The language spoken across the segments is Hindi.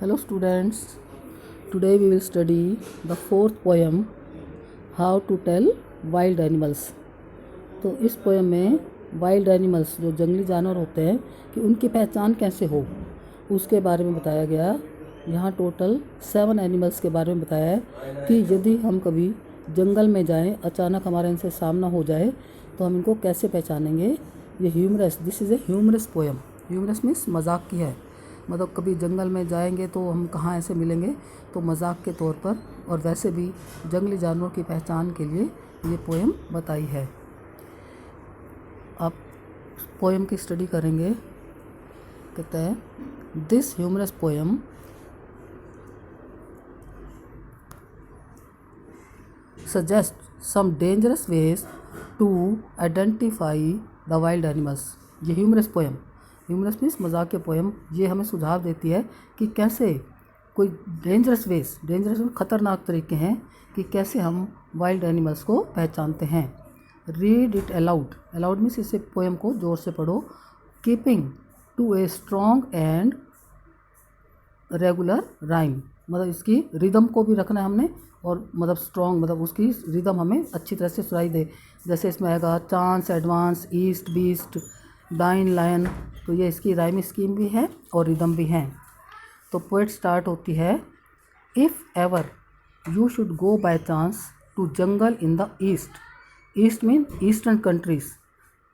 Hello students, today we will study the fourth poem How to Tell Wild Animals। तो इस पोएम में वाइल्ड एनिमल्स जो जंगली जानवर होते हैं कि उनकी पहचान कैसे हो उसके बारे में बताया गया। यहाँ टोटल 7 एनिमल्स के बारे में बताया है कि यदि हम कभी जंगल में जाएं, अचानक हमारे इनसे सामना हो जाए तो हम इनको कैसे पहचानेंगे। ये humorous, this is a humorous poem. Humorous means मजाक की है, मतलब कभी जंगल में जाएंगे तो हम कहाँ ऐसे मिलेंगे, तो मजाक के तौर पर, और वैसे भी जंगली जानवरों की पहचान के लिए ये पोएम बताई है। आप पोएम की स्टडी करेंगे। कहते हैं this humorous poem suggest some dangerous ways to identify the wild animals. ये ह्यूमरस पोएम, ह्यूमरस मीन्स मजाक के पोएम, ये हमें सुझाव देती है कि कैसे कोई डेंजरस खतरनाक तरीके हैं कि कैसे हम वाइल्ड एनिमल्स को पहचानते हैं। Read it aloud, aloud means इसे पोएम को ज़ोर से पढ़ो। Keeping to a strong and regular rhyme, मतलब इसकी रिदम को भी रखना है हमने, और मतलब स्ट्रॉन्ग मतलब उसकी रिदम हमें अच्छी तरह से सुनाई दे। जैसे इसमें आएगा chance, advance, east, beast, dine, lion, तो ये इसकी राइम स्कीम भी है और रिदम भी है। तो पोएट स्टार्ट होती है, if ever you should go by chance to jungle in the east. East mean eastern countries,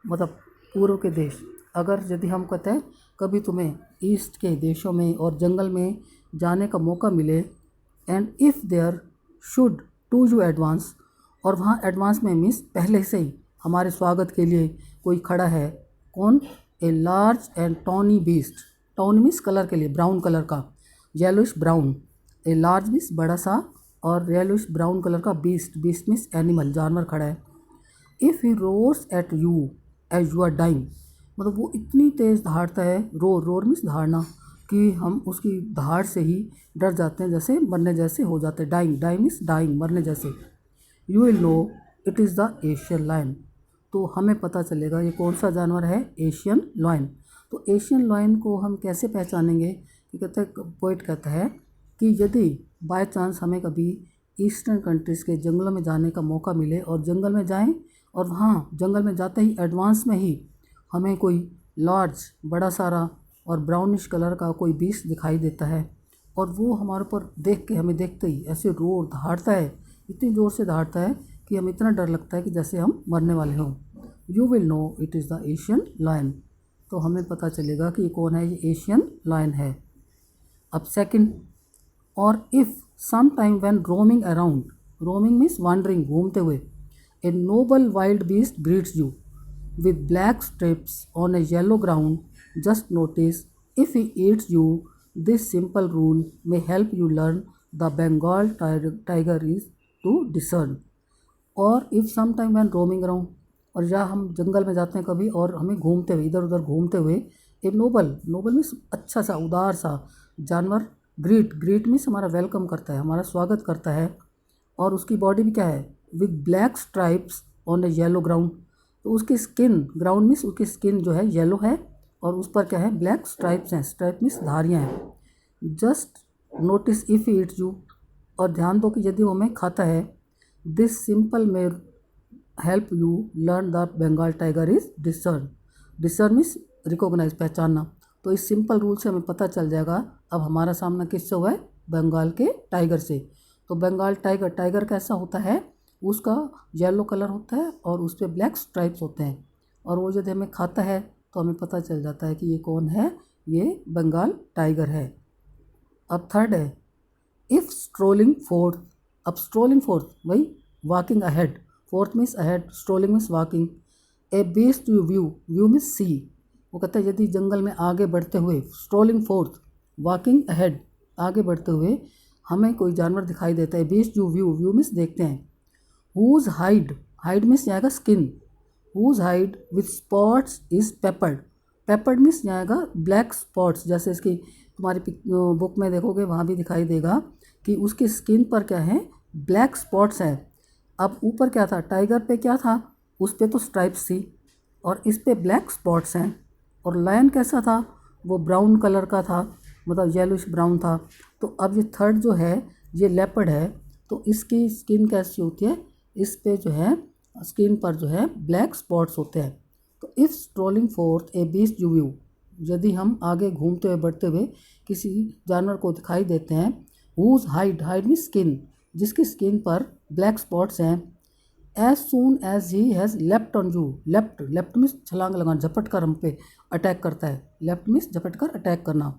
मतलब पूर्व के देश। अगर यदि हम कहते हैं कभी तुम्हें ईस्ट के देशों में और जंगल में जाने का मौका मिले, and if there should to you advance, और वहाँ एडवांस में मीन्स पहले से ही हमारे स्वागत के लिए कोई खड़ा है। कौन? A large and tawny beast, tawny means colour के लिए, ब्राउन कलर का, yellowish brown. A large means बड़ा सा, और येलोइश ब्राउन कलर का बीस्ट, बीस्ट मीन्स एनिमल, जानवर खड़ा है। If he roars at you as you are dying, मतलब वो इतनी तेज़ दहाड़ता है, रोर मीन्स दहाड़ना, कि हम उसकी दहाड़ से ही डर जाते हैं, जैसे मरने जैसे हो जाते हैं। डाइंग मीन्स डाइंग, मरने जैसे। You will know it is the Asian lion, तो हमें पता चलेगा ये कौन सा जानवर है, एशियन लायन। तो एशियन लायन को हम कैसे पहचानेंगे? कि कहते हैं, पोइट कहता है कि यदि बाय चांस हमें कभी ईस्टर्न कंट्रीज़ के जंगलों में जाने का मौका मिले और जंगल में जाएं, और वहाँ जंगल में जाते ही एडवांस में ही हमें कोई लार्ज, बड़ा सारा और ब्राउनिश कलर का कोई बीस्ट दिखाई देता है, और वो हमारे ऊपर देख के, हमें देखते ही ऐसे रोर दहाड़ता है, इतनी ज़ोर से दहाड़ता है कि हमें इतना डर लगता है कि जैसे हम मरने वाले हों। You will know it is the Asian lion, तो हमें पता चलेगा कि ये कौन है, ये एशियन लायन है। अब सेकंड, और if some time when roaming around, roaming means wandering, घूमते हुए, a noble wild beast greets you with black strips on a yellow ground, just notice if he eats you. This simple rule may help you learn the Bengal tiger is to discern. और if sometime when roaming around, और या हम जंगल में जाते हैं कभी और हमें घूमते हुए, इधर उधर घूमते हुए, एक नोबल मीन्स अच्छा सा, उदार सा जानवर, ग्रीट मीन्स हमारा वेलकम करता है, हमारा स्वागत करता है, और उसकी बॉडी भी क्या है, with black stripes on a yellow ground, तो उसकी स्किन, ग्राउंड मीन्स उसकी स्किन जो है येलो है, और उस पर क्या है, ब्लैक स्ट्राइप्स हैं, स्ट्राइप मीन्स धारियाँ हैं। Just notice if he eats you, और ध्यान दो कि यदि वो हमें खाता है। This simple may help you learn the Bengal tiger is discern, discern means recognise, पहचानना। तो इस सिंपल रूल से हमें पता चल जाएगा अब हमारा सामना किससे हुआ है, बंगाल के टाइगर से। तो बंगाल टाइगर कैसा होता है, उसका येलो कलर होता है और उस पर ब्लैक स्ट्राइप्स होते हैं, और वो यदि हमें खाता है तो हमें पता चल जाता है कि ये कौन है, ये बंगाल टाइगर है। अब थर्ड है, इफ़ स्ट्रोलिंग फोर्थ, अब स्ट्रोलिंग फोर्थ वही walking ahead, forth means ahead, strolling means walking, a beast you view means see. वो कहता है यदि जंगल में आगे बढ़ते हुए, स्ट्रोलिंग फोर्थ, वॉकिंग अहेड, आगे बढ़ते हुए हमें कोई जानवर दिखाई देता है, बीस्ट यू व्यू मीन्स देखते हैं। Whose hide मीन्स यहाँ का skin, whose hide with spots is peppered means यहाँ का ब्लैक स्पॉट्स, जैसे इसकी तुम्हारी बुक में देखोगे वहाँ भी दिखाई देगा कि उसकी स्किन पर क्या है, ब्लैक स्पॉट्स हैं। अब ऊपर क्या था, टाइगर पे क्या था, उस पे तो स्ट्राइप्स थी, और इस पे ब्लैक स्पॉट्स हैं। और लायन कैसा था, वो ब्राउन कलर का था, मतलब येलोइश ब्राउन था। तो अब ये थर्ड जो है ये लेपर्ड है, तो इसकी स्किन कैसी होती है, इस पे जो है स्किन पर जो है ब्लैक स्पॉट्स होते हैं। तो if strolling forth a beast you view, यदि हम आगे घूमते हुए बढ़ते हुए किसी जानवर को दिखाई देते हैं, whose hide, hide mean skin, जिसकी स्किन पर ब्लैक स्पॉट्स हैं, as soon as he has left on you, leapt, leapt means छलांग लगाना, झपट कर हम पे अटैक करता है, लेफ्ट मीन्स झपट कर अटैक करना,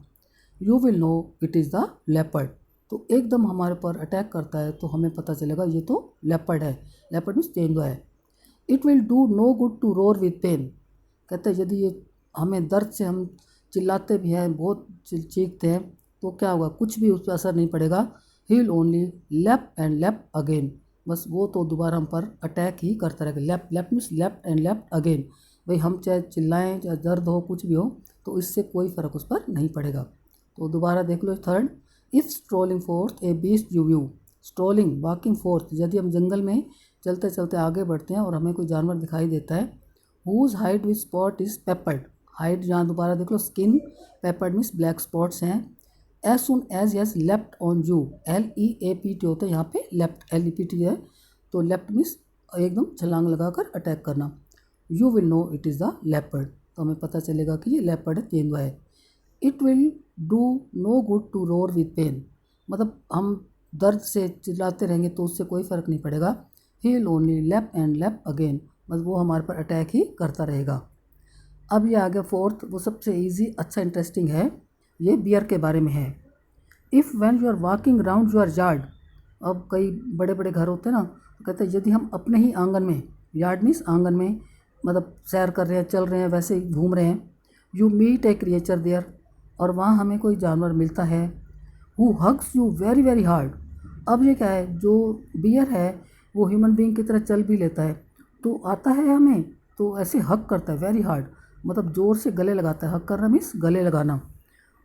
you will know it is the leopard. तो एकदम हमारे पर अटैक करता है तो हमें पता चलेगा ये तो लेपर्ड है, लेपर्ड मीन्स तेंदुआ है। It will do no good to roar with pain, कहते हैं यदि ये हमें दर्द से हम चिल्लाते भी हैं, बहुत चीखते हैं, तो क्या होगा, कुछ भी उस पर असर नहीं पड़ेगा। ही विल ओनली लेप एंड लेप अगेन, बस वो तो दोबारा हम पर अटैक ही करता रहेगा। लेप, लेप means left and left again, भाई हम चाहे चिल्लाएं चाहे दर्द हो कुछ भी हो तो इससे कोई फ़र्क उस पर नहीं पड़ेगा। तो दोबारा देख लो third, if strolling forth a beast you view, strolling walking forth, यदि हम जंगल में चलते चलते आगे बढ़ते हैं और हमें कोई जानवर दिखाई देता है, whose hide with spot is peppered, hide यहाँ दोबारा देख लो skin, peppered means black spots हैं, as soon as has left on you, LEAPT होता है यहाँ पे लेफ्ट, LEPT है, तो लेफ्ट मीन्स एकदम छलांग लगाकर अटैक करना, you will know it is the leopard, तो हमें पता चलेगा कि ये लेपर्ड है, तेंदुआ है। It will do no good to roar with pain, मतलब हम दर्द से चिल्लाते रहेंगे तो उससे कोई फ़र्क नहीं पड़ेगा। ही विल ओनली लेप एंड लेप अगेन, बस वो हमारे पर अटैक ही करता रहेगा। अब ये आ गया फोर्थ, वो सबसे इजी, अच्छा इंटरेस्टिंग है, ये बियर के बारे में है। If when you are walking round your yard, अब कई बड़े बड़े घर होते हैं ना, तो कहते हैं यदि हम अपने ही आंगन में, यार्ड मीन्स आंगन में, मतलब सैर कर रहे हैं, चल रहे हैं, वैसे ही घूम रहे हैं, you meet a creature there, और वहाँ हमें कोई जानवर मिलता है, who hugs you very very hard. अब ये क्या है, जो बियर है वो ह्यूमन बीइंग की तरह चल भी लेता है, तो आता है हमें तो ऐसे हग करता है वेरी हार्ड, मतलब ज़ोर से गले लगाता है, हग करना मीन्स गले लगाना।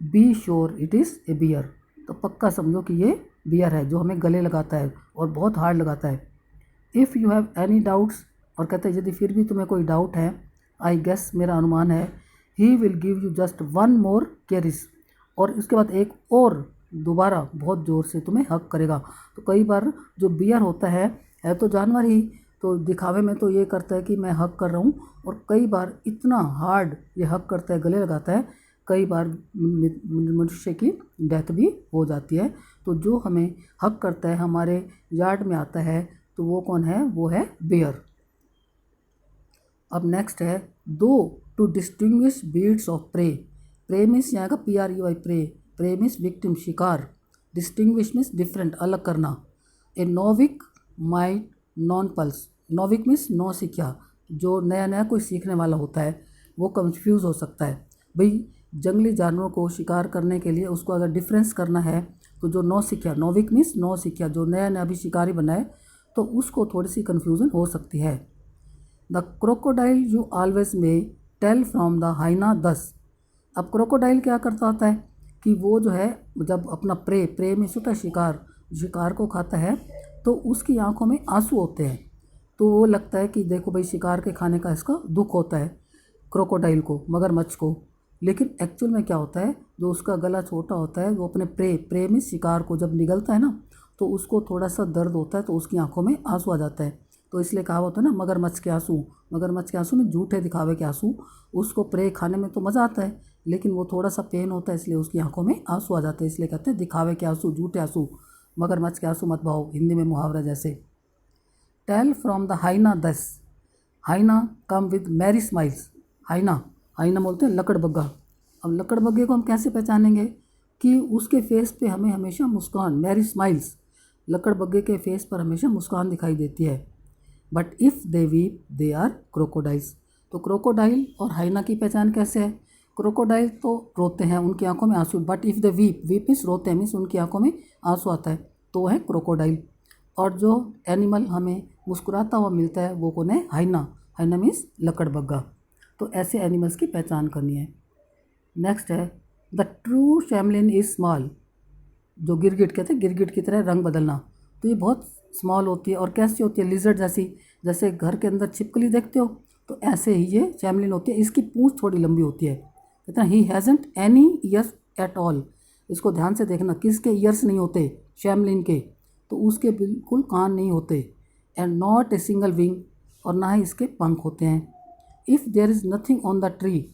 Be sure it is a bear, तो पक्का समझो कि ये बियर है जो हमें गले लगाता है और बहुत हार्ड लगाता है। If you have any doubts, और कहते हैं यदि फिर भी तुम्हें कोई डाउट है, आई गेस मेरा अनुमान है, he will give you just one more caress, और इसके बाद एक और दोबारा बहुत ज़ोर से तुम्हें हक करेगा। तो कई बार जो बियर होता है तो जानवर ही, तो दिखावे में तो ये करता है कि मैं हक कर रहा हूँ, और कई बार इतना हार्ड ये हक करता है, गले लगाता है, कई बार मनुष्य की डेथ भी हो जाती है। तो जो हमें हक करता है हमारे यार्ड में आता है, तो वो कौन है, वो है बियर। अब नेक्स्ट है, दो to distinguish beads of prey, prey means यहाँ का PREY, प्रे मीन्स विक्टिम, शिकार, डिस्टिंग्विश मीन्स डिफरेंट, अलग करना। A novice might nonplus, novice means नौ सीखिया, जो नया नया कोई सीखने वाला होता है वो कंफ्यूज हो सकता है। भाई जंगली जानवरों को शिकार करने के लिए उसको अगर डिफरेंस करना है, तो जो नौ सीखिया, नोविक मीन्स नौ सीखिया, जो नया नया भी शिकारी बना है, तो उसको थोड़ी सी कन्फ्यूज़न हो सकती है। The crocodile you always may tell from the hyena thus, अब क्रोकोडाइल क्या करता होता है कि वो जो है जब अपना प्रे में होता है शिकार, शिकार को खाता है, तो उसकी आंखों में आंसू होते हैं, तो वो लगता है कि देखो भाई शिकार के खाने का इसका दुख होता है क्रोकोडाइल को, मगरमच्छ को। लेकिन एक्चुअल में क्या होता है, जो उसका गला छोटा होता है, वो अपने प्रे में शिकार को जब निगलता है ना, तो उसको थोड़ा सा दर्द होता है, तो उसकी आंखों में आंसू आ जाता है। तो इसलिए कहा होता है ना, मगरमच्छ के आंसू, मगरमच्छ के आंसू में झूठे दिखावे के आंसू, उसको प्रे खाने में तो मज़ा आता है, लेकिन वो थोड़ा सा पेन होता है, इसलिए उसकी आंखों में आंसू आ जाते हैं, इसलिए कहते हैं दिखावे के आंसू, झूठे आंसू, मगरमच्छ के आंसू मत बहाओ, हिंदी में मुहावरा जैसे। टेल फ्रॉम द हाइना दस, हाइना कम विद मैरी स्माइल्स, हाइना, हाइना बोलते हैं लकड़बग्गा। अब लकड़बग्गे को हम कैसे पहचानेंगे कि उसके फेस पे हमें हमेशा मुस्कान, मैरी स्माइल्स, लकड़बग्गे के फेस पर हमेशा मुस्कान दिखाई देती है। But if they weep they are crocodiles, तो क्रोकोडाइल और हाइना की पहचान कैसे है, क्रोकोडाइल तो रोते हैं, उनकी आंखों में आंसू, but if they weep, weep means रोते हैं, मीन्स उनकी आंखों में आंसू आता है, तो है क्रोकोडाइल। और जो एनिमल हमें मुस्कुराता हुआ मिलता है वो कौन है, हाइना, हाइना मीन्स लकड़बग्गा। तो ऐसे एनिमल्स की पहचान करनी है। नेक्स्ट है, द ट्रू चैमलिन इज़ स्मॉल, जो गिरगिट कहते हैं, गिरगिट की तरह रंग बदलना, तो ये बहुत स्मॉल होती है और कैसी होती है, लिजर्ड जैसी, जैसे घर के अंदर छिपकली देखते हो, तो ऐसे ही ये चैमलिन होती है, इसकी पूंछ थोड़ी लंबी होती है। कहते हैं ही हैज़ंट एनी ईयर्स एट ऑल, इसको ध्यान से देखना, किसके ईयर्स नहीं होते, शैमलिन के, तो उसके बिल्कुल कान नहीं होते। And not a single wing, और ना ही इसके पंख होते हैं। If there is nothing on the tree,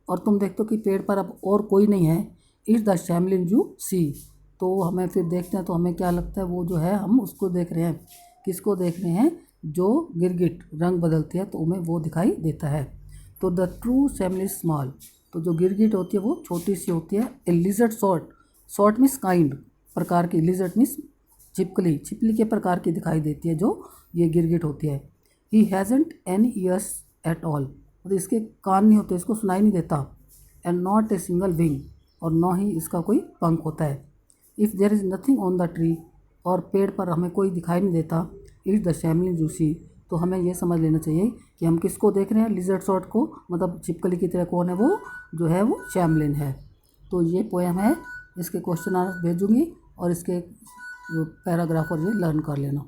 और तुम देखते हो कि पेड़ पर अब और कोई नहीं है, is the chameleon you see, तो हमें फिर देखते हैं तो हमें क्या लगता है, वो जो है हम उसको देख रहे हैं, किसको देख रहे हैं, जो गिरगिट रंग बदलती है तो हमें वो दिखाई देता है। तो द ट्रू शैमलिन इज स्मॉल, तो जो गिरगिट होती है वो छोटी सी होती है। A lizard sort, sort means kind, प्रकार की, लिजर्ड मीन्स छिपकली, छिपकली के प्रकार की दिखाई देती है जो ये गिरगिट होती है। He hasn't any ears at all, मतलब इसके कान नहीं होते, इसको सुनाई नहीं देता। And not a single wing, और ना ही इसका कोई पंख होता है। If there is nothing on the tree, और पेड़ पर हमें कोई दिखाई नहीं देता, is the chameleon you see, तो हमें ये समझ लेना चाहिए कि हम किसको देख रहे हैं, लिजर्ड सॉर्ट को, मतलब छिपकली की तरह कौन है वो, जो है वो शैमलिन है। तो ये पोएम है, इसके क्वेश्चन आंसर भेजूँगी और इसके पैराग्राफ और ये लर्न कर लेना।